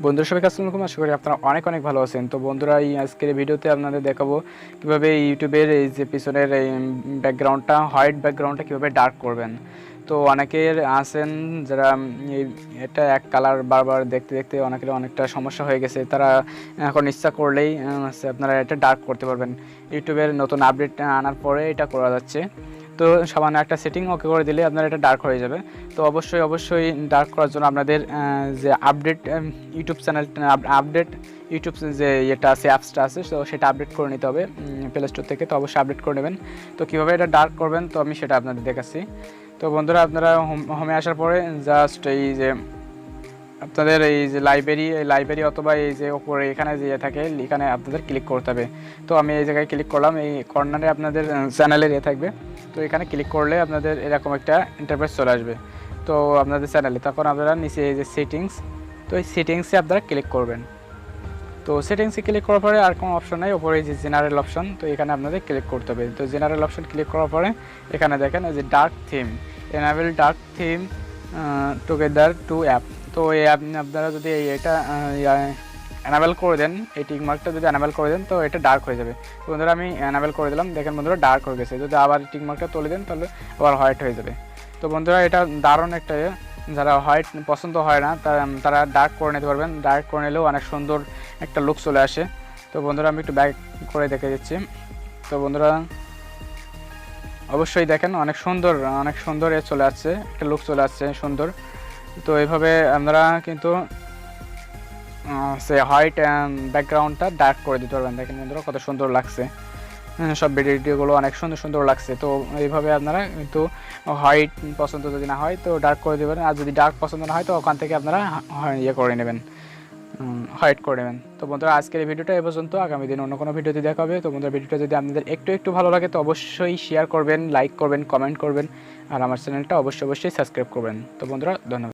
বন্ধুরা সবাইকে আসসালামু আলাইকুম, আশা করি আপনারা অনেক অনেক ভালো আছেন। তো বন্ধুরা, এই আজকের ভিডিওতে আপনাদের দেখাবো কীভাবে ইউটিউবের এই যে পিছনের এই ব্যাকগ্রাউন্ডটা, হোয়াইট ব্যাকগ্রাউন্ডটা কীভাবে ডার্ক করবেন। তো অনেকের আছেন যারা এটা এক কালার বারবার দেখতে দেখতে অনেকের অনেকটা সমস্যা হয়ে গেছে, তারা এখন ইচ্ছা করলেই আপনারা এটা ডার্ক করতে পারবেন। ইউটিউবের নতুন আপডেট আনার পরে এটা করা যাচ্ছে। তো সামান্য একটা সেটিং ওকে করে দিলে আপনার এটা ডার্ক হয়ে যাবে। তো অবশ্যই ডার্ক করার জন্য আপনাদের যে update YouTube channel update YouTube যে এটা আছে, অ্যাপসটা আছে, তো সেটা আপডেট করে নিতে হবে প্লে স্টোর থেকে। তো অবশ্যই আপডেট করে নেবেন। তো কীভাবে এটা ডার্ক করবেন তো আমি সেটা আপনাদের দেখাচ্ছি। তো বন্ধুরা, আপনারা হোমে আসার পরে জাস্ট এই যে আপনাদের এই যে লাইব্রেরি অথবা এই যে ওপরে এখানে যে থাকে এখানে আপনাদের ক্লিক করতে হবে। তো আমি এই জায়গায় ক্লিক করলাম, এই কর্নারে আপনাদের চ্যানেলের থাকবে। তো এখানে ক্লিক করলে আপনাদের এরকম একটা ইন্টারফেস চলে আসবে তো আপনাদের চ্যানেলে। তখন আপনারা নিচে এই যে সেটিংস, তো এই সেটিংসে আপনারা ক্লিক করবেন। তো সেটিংসে ক্লিক করার পরে আর কোনো অপশন নেই, ওপরে এই যে জেনারেল অপশন, তো এখানে আপনাদের ক্লিক করতে হবে। তো জেনারেল অপশন ক্লিক করার পরে এখানে দেখেন এই যে dark theme, enable dark theme together to app. তো এই আপনারা যদি এটা অ্যানাবেল করে দেন, এই টিক মার্কটা যদি অ্যানাবেল করে দেন তো এটা ডার্ক হয়ে যাবে। তো বন্ধুরা, আমি অ্যানাবেল করে দিলাম, দেখেন বন্ধুরা ডার্ক হয়ে গেছে। যদি আবার টিক মার্কটা তুলে দেন তাহলে আবার হোয়াইট হয়ে যাবে। তো বন্ধুরা, এটা দারুণ একটা, যারা হোয়াইট পছন্দ হয় না তারা ডার্ক করে নিতে পারবেন। ডার্ক করে নিলেও অনেক সুন্দর একটা লুক চলে আসে। তো বন্ধুরা, আমি একটু ব্যাক করে দেখে দিচ্ছি। তো বন্ধুরা, অবশ্যই দেখেন অনেক সুন্দর চলে আসছে, একটা লুক চলে আসছে সুন্দর। তো এইভাবে আপনারা কিন্তু সে হোয়াইট ব্যাকগ্রাউন্ডটা ডার্ক করে দিতে পারবেন। দেখেন বন্ধুরা কত সুন্দর লাগছে, সব ভিডিওগুলো অনেক সুন্দর লাগছে। তো এইভাবে আপনারা কিন্তু হোয়াইট পছন্দ যদি না হয় তো ডার্ক করে দেবেন, আর যদি ডার্ক পছন্দ না হয় তো ওখান থেকে আপনারা ইয়ে করে নেবেন, হোয়াইট করে নেবেন। তো বন্ধুরা, আজকের এই ভিডিওটা এ পর্যন্ত। আগামী দিন অন্য কোনো ভিডিওতে দেখা হবে। তো বন্ধুরা, ভিডিওটা যদি আপনাদের একটু ভালো লাগে তো অবশ্যই শেয়ার করবেন, লাইক করবেন, কমেন্ট করবেন, আর আমার চ্যানেলটা অবশ্যই সাবস্ক্রাইব করবেন। তো বন্ধুরা, ধন্যবাদ।